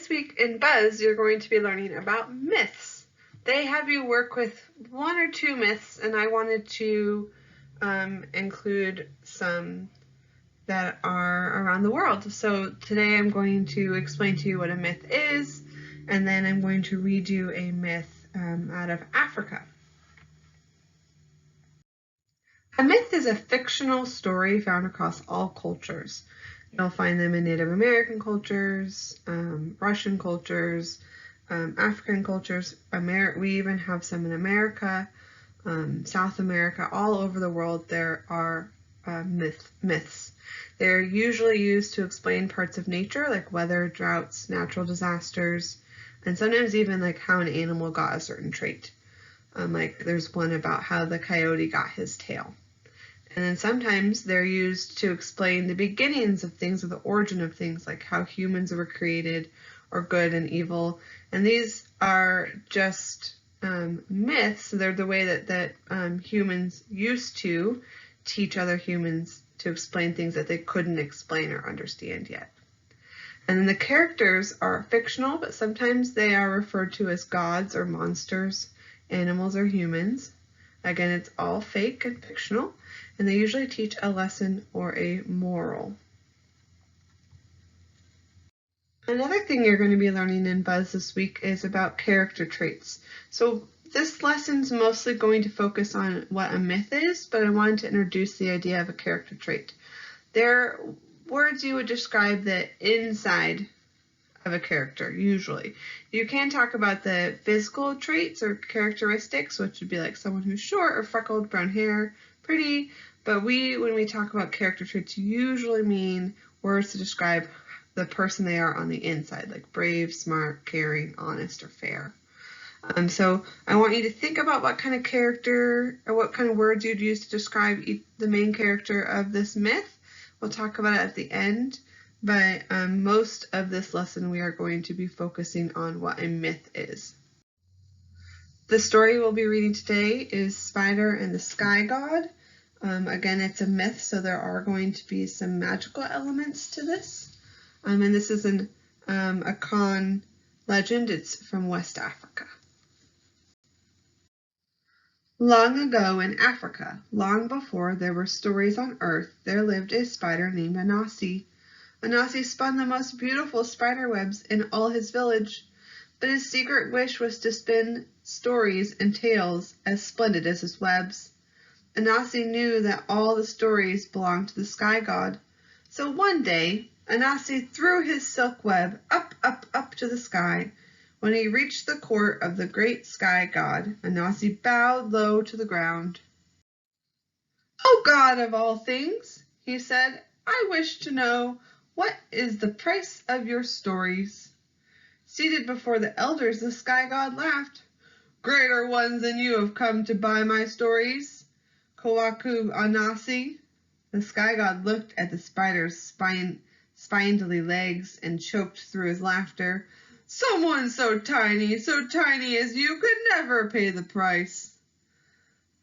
This week in Buzz, you're going to be learning about myths. They have you work with one or two myths, and I wanted to include some that are around the world. So today I'm going to explain to you what a myth is, and then I'm going to read you a myth out of Africa. A myth is a fictional story found across all cultures. You'll find them in Native American cultures, Russian cultures, African cultures. We even have some in America, South America, all over the world. There are myths. They're usually used to explain parts of nature like weather, droughts, natural disasters, and sometimes even like how an animal got a certain trait. Like there's one about how the coyote got his tail. And then sometimes they're used to explain the beginnings of things or the origin of things, like how humans were created or good and evil. And these are just myths. They're the way that humans used to teach other humans to explain things that they couldn't explain or understand yet. And then the characters are fictional, but sometimes they are referred to as gods or monsters, animals or humans. Again, it's all fake and fictional, and they usually teach a lesson or a moral. Another thing you're going to be learning in Buzz this week is about character traits. So this lesson's mostly going to focus on what a myth is, but I wanted to introduce the idea of a character trait. They're words you would describe the inside of a character, usually. You can talk about the physical traits or characteristics, which would be like someone who's short or freckled, brown hair, pretty, but when we talk about character traits, usually mean words to describe the person they are on the inside, like brave, smart, caring, honest, or fair. So I want you to think about what kind of character or what kind of words you'd use to describe the main character of this myth. We'll talk about it at the end. But most of this lesson we are going to be focusing on what a myth is. The story we'll be reading today is Spider and the Sky God. Again, it's a myth, so there are going to be some magical elements to this. And this is an Akan legend. It's from West Africa. Long ago in Africa, long before there were stories on Earth, there lived a spider named Anansi. Anansi spun the most beautiful spider webs in all his village, but his secret wish was to spin stories and tales as splendid as his webs. Anansi knew that all the stories belonged to the sky god, so one day Anansi threw his silk web up, up, up to the sky. When he reached the court of the great sky god, Anansi bowed low to the ground. "O God of all things," he said, "I wish to know, what is the price of your stories?" Seated before the elders, the sky god laughed. "Greater ones than you have come to buy my stories, Kawaku Anansi." The sky god looked at the spider's spindly legs and choked through his laughter. "Someone so tiny as you could never pay the price."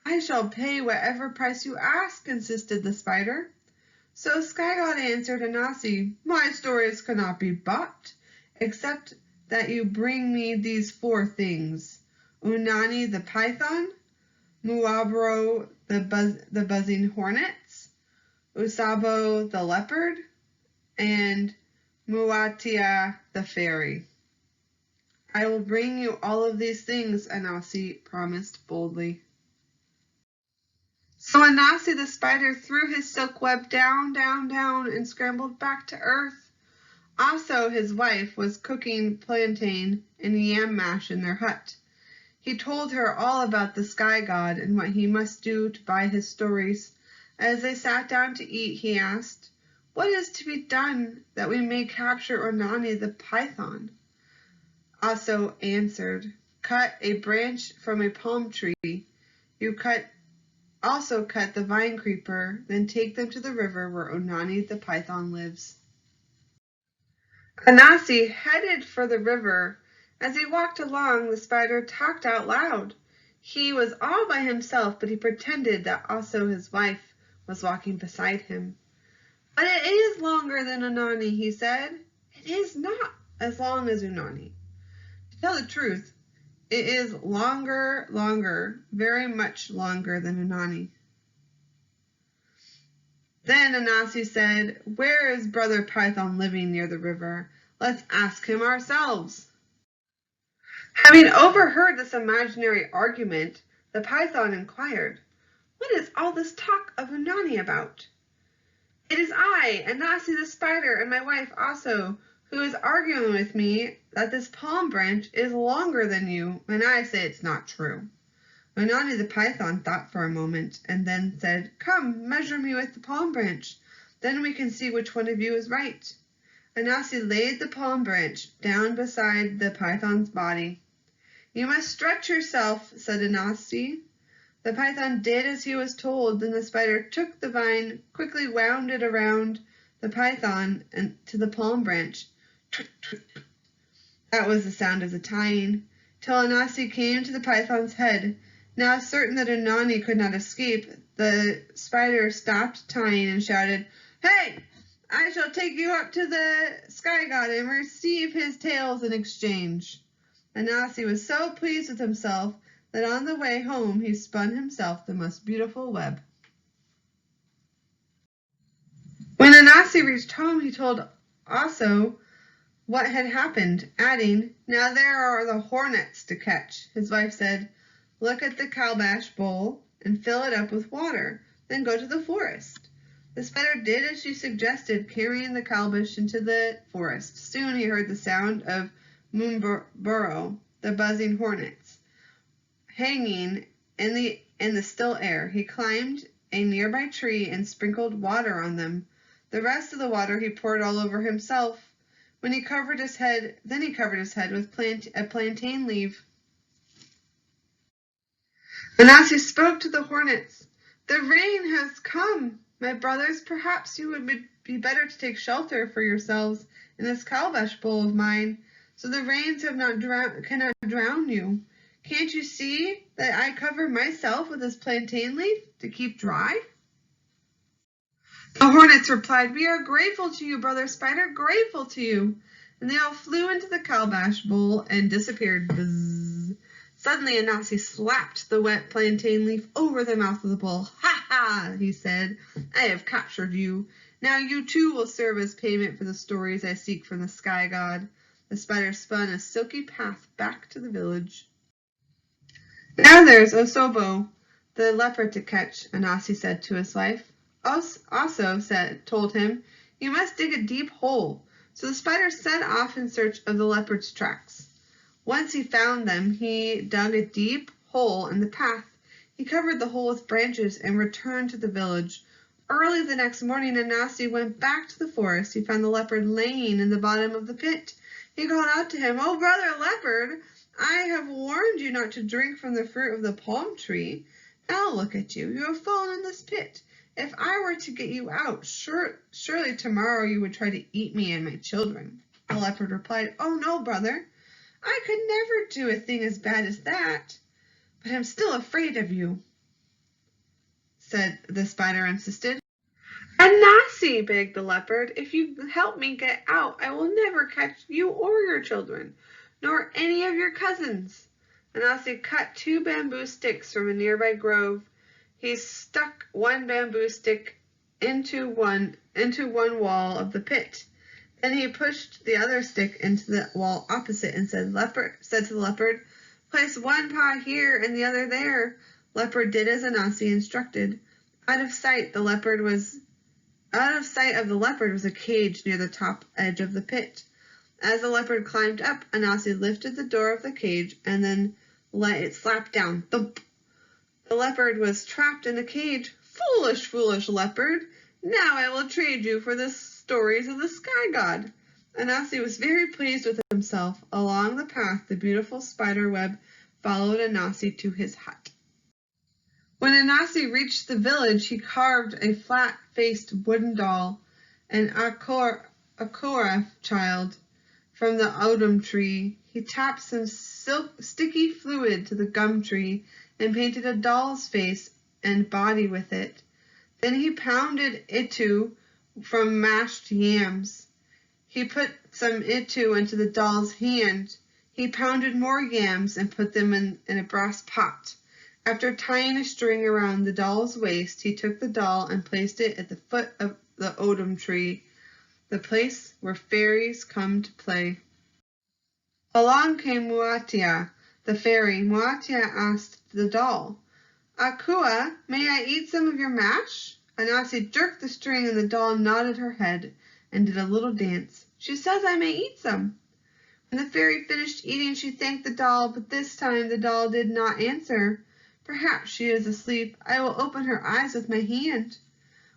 "I shall pay whatever price you ask," insisted the spider. So Sky God answered Anansi, "My stories cannot be bought, except that you bring me these 4 things: Unani the python, Muabro the buzzing hornets, Usabo the leopard, and Muatia the fairy." "I will bring you all of these things," Anansi promised boldly. So Anansi the spider threw his silk web down, down, down, and scrambled back to earth. Also, his wife was cooking plantain and yam mash in their hut. He told her all about the sky god and what he must do to buy his stories. As they sat down to eat, he asked, "What is to be done that we may capture Unani the python?" Also answered, "Cut a branch from a palm tree. You also cut the vine creeper, then take them to the river where Unani the python lives." Anansi headed for the river. As he walked along, the spider talked out loud. He was all by himself, but he pretended that also his wife was walking beside him. "But it is longer than Unani," he said. "It is not," as long as Unani. To tell the truth, it is longer, very much longer than Unani. Then Anansi said, "Where is Brother Python living near the river? Let's ask him ourselves." Having overheard this imaginary argument, the Python inquired, "What is all this talk of Unani about?" "It is I, Anansi the spider, and my wife also, who is arguing with me that this palm branch is longer than you, and I say it's not true." Unani the Python thought for a moment, and then said, "Come, measure me with the palm branch. Then we can see which one of you is right." Anansi laid the palm branch down beside the Python's body. "You must stretch yourself," said Anansi. The Python did as he was told. Then the spider took the vine, quickly wound it around the Python and to the palm branch. That was the sound of the tying, till Anansi came to the Python's head. Now certain that Unani could not escape, the spider stopped tying and shouted, "Hey! I shall take you up to the sky god and receive his tails in exchange." Anansi was so pleased with himself that on the way home he spun himself the most beautiful web. When Anansi reached home, he told Aso what had happened, adding, "Now there are the hornets to catch." His wife said, "Look at the calabash bowl and fill it up with water, then go to the forest." The spider did as she suggested, carrying the calabash into the forest. Soon he heard the sound of Moonboro, the buzzing hornets, hanging in the still air. He climbed a nearby tree and sprinkled water on them. The rest of the water he poured all over himself. Then he covered his head with a plantain leaf. Anansi spoke to the hornets. "The rain has come. My brothers, perhaps you would be better to take shelter for yourselves in this calabash bowl of mine, so the rains cannot drown you. Can't you see that I cover myself with this plantain leaf to keep dry?" The hornets replied, "We are grateful to you, Brother Spider, grateful to you." And they all flew into the calabash bowl and disappeared. Buzz. Suddenly Anansi slapped the wet plantain leaf over the mouth of the bowl. "Ha ha," he said, "I have captured you. Now you too will serve as payment for the stories I seek from the sky god." The spider spun a silky path back to the village. "Now there's Osobo, the leopard, to catch," Anansi said to his wife. Aso told him, "You must dig a deep hole." So the spider set off in search of the leopard's tracks. Once he found them, he dug a deep hole in the path. He covered the hole with branches and returned to the village. Early the next morning, Anansi went back to the forest. He found the leopard laying in the bottom of the pit. He called out to him, "Oh, Brother Leopard, I have warned you not to drink from the fruit of the palm tree. Now look at you. You have fallen in this pit. If I were to get you out, surely tomorrow you would try to eat me and my children." The leopard replied, "Oh, no, brother. I could never do a thing as bad as that. But I'm still afraid of you," the spider insisted. "Anansi," begged the leopard, "if you help me get out, I will never catch you or your children, nor any of your cousins." Anansi cut 2 bamboo sticks from a nearby grove. He stuck one bamboo stick into one wall of the pit. Then he pushed the other stick into the wall opposite and said to the leopard, "Place one paw here and the other there." Leopard did as Anansi instructed. Out of sight of the leopard was a cage near the top edge of the pit. As the leopard climbed up, Anansi lifted the door of the cage and then let it slap down. Thump! The leopard was trapped in the cage. "Foolish, foolish leopard! Now I will trade you for the stories of the sky god." Anansi was very pleased with himself. Along the path, the beautiful spider web followed Anansi to his hut. When Anansi reached the village, he carved a flat-faced wooden doll, an Akora child, from the odum tree. He tapped some sticky fluid to the gum tree and painted a doll's face and body with it. Then he pounded itu from mashed yams. He put some itu into the doll's hand. He pounded more yams and put them in a brass pot. After tying a string around the doll's waist, he took the doll and placed it at the foot of the odum tree, the place where fairies come to play. Along came Muatia, the fairy. Muatia asked the doll, Akua, may I eat some of your mash? Anansi jerked the string and the doll nodded her head and did a little dance. She says I may eat some. When the fairy finished eating, she thanked the doll, but this time the doll did not answer. Perhaps she is asleep. I will open her eyes with my hand.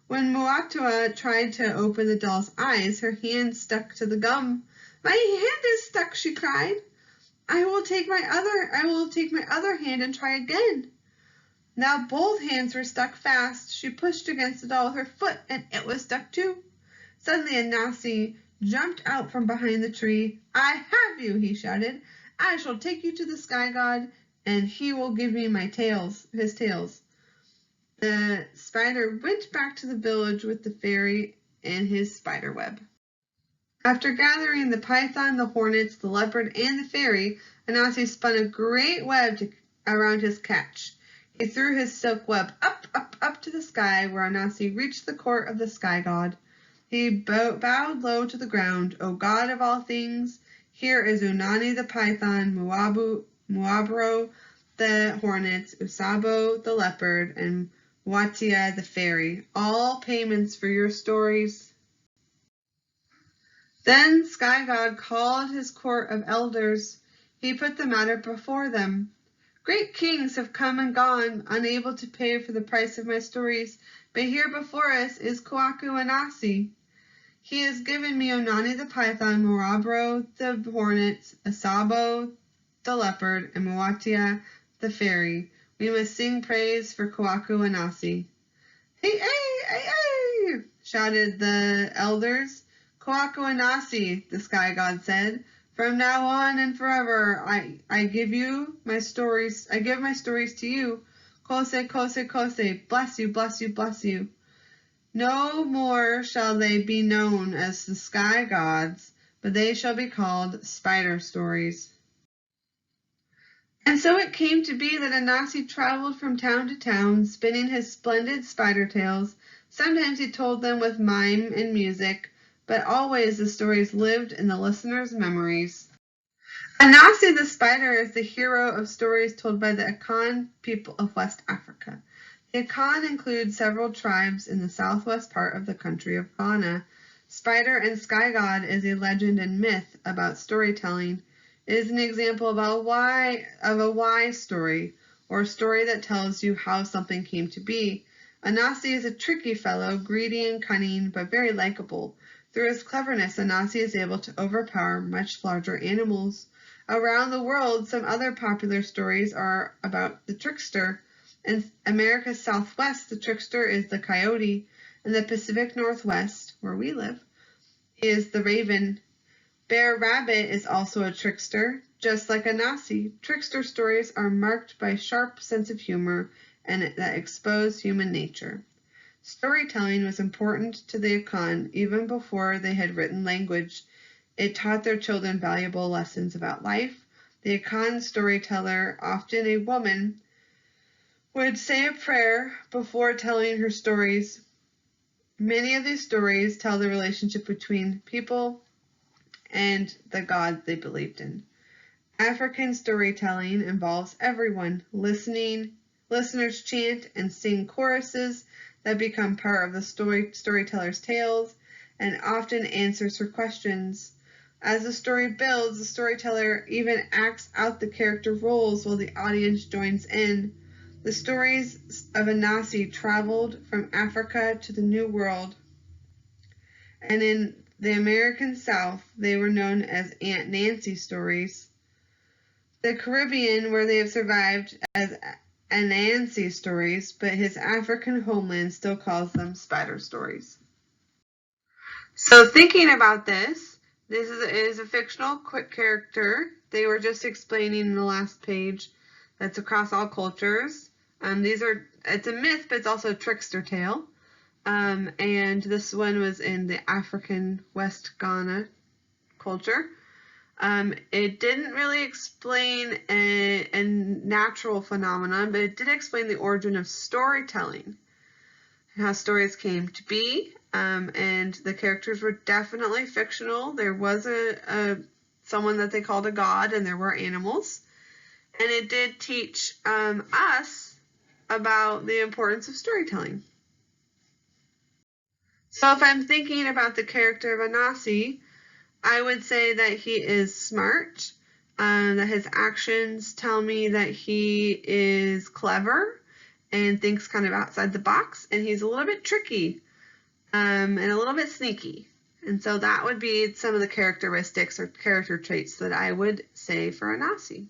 When Muatua tried to open the doll's eyes, her hand stuck to the gum. My hand is stuck, she cried. I will take my other hand and try again. Now both hands were stuck fast. She pushed against the doll with her foot, and it was stuck too. Suddenly Anansi jumped out from behind the tree. I have you, he shouted. I shall take you to the sky god, and he will give me his tails. The spider went back to the village with the fairy and his spider web. After gathering the python, the hornets, the leopard, and the fairy, Anansi spun a great web around his catch. He threw his silk web up to the sky, where Anansi reached the court of the sky god. He bowed low to the ground. O God of all things, here is Unani the python, Muabro the hornets, Usabo the leopard, and Watia the fairy, all payments for your stories. Then Sky God called his court of elders. He put the matter before them. Great kings have come and gone, unable to pay for the price of my stories, but here before us is Kwaku Anansi. He has given me Onani the python, Muabro the hornets, Asabo the leopard, and Muatia the fairy. We must sing praise for Kwaku Anansi. Hey, hey, hey, hey, shouted the elders. Kwaku Anansi, the sky god said. From now on and forever, I give my stories to you. Kose, kose, kose, bless you, bless you, bless you. No more shall they be known as the sky gods, but they shall be called spider stories. And so it came to be that Anansi traveled from town to town, spinning his splendid spider tales. Sometimes he told them with mime and music, but always the stories lived in the listeners' memories. Anansi the spider is the hero of stories told by the Akan people of West Africa. The Akan include several tribes in the southwest part of the country of Ghana. Spider and Sky God is a legend and myth about storytelling. It is an example of a why story, or a story that tells you how something came to be. Anansi is a tricky fellow, greedy and cunning, but very likable. Through his cleverness, Anansi is able to overpower much larger animals. Around the world, some other popular stories are about the trickster. In America's Southwest, the trickster is the coyote. In the Pacific Northwest, where we live, is the raven. Bear Rabbit is also a trickster, just like Anansi. Trickster stories are marked by a sharp sense of humor and that expose human nature. Storytelling was important to the Akan even before they had written language. It taught their children valuable lessons about life. The Akan storyteller, often a woman, would say a prayer before telling her stories. Many of these stories tell the relationship between people and the God they believed in. African storytelling involves everyone. Listeners chant and sing choruses that become part of the storyteller's tales and often answers her questions. As the story builds, the storyteller even acts out the character roles while the audience joins in. The stories of Anansi traveled from Africa to the New World, and in the American South, they were known as Aunt Nancy stories. The Caribbean, where they have survived as Anansi stories, but his African homeland still calls them spider stories. So thinking about this is a fictional quick character. They were just explaining in the last page that's across all cultures. It's a myth, but it's also a trickster tale. And this one was in the African West Ghana culture. It didn't really explain a natural phenomenon, but it did explain the origin of storytelling, how stories came to be, and the characters were definitely fictional. There was someone that they called a god, and there were animals, and it did teach us about the importance of storytelling. So if I'm thinking about the character of Anansi, I would say that he is smart, that his actions tell me that he is clever and thinks kind of outside the box, and he's a little bit tricky and a little bit sneaky. And so that would be some of the characteristics or character traits that I would say for Anansi.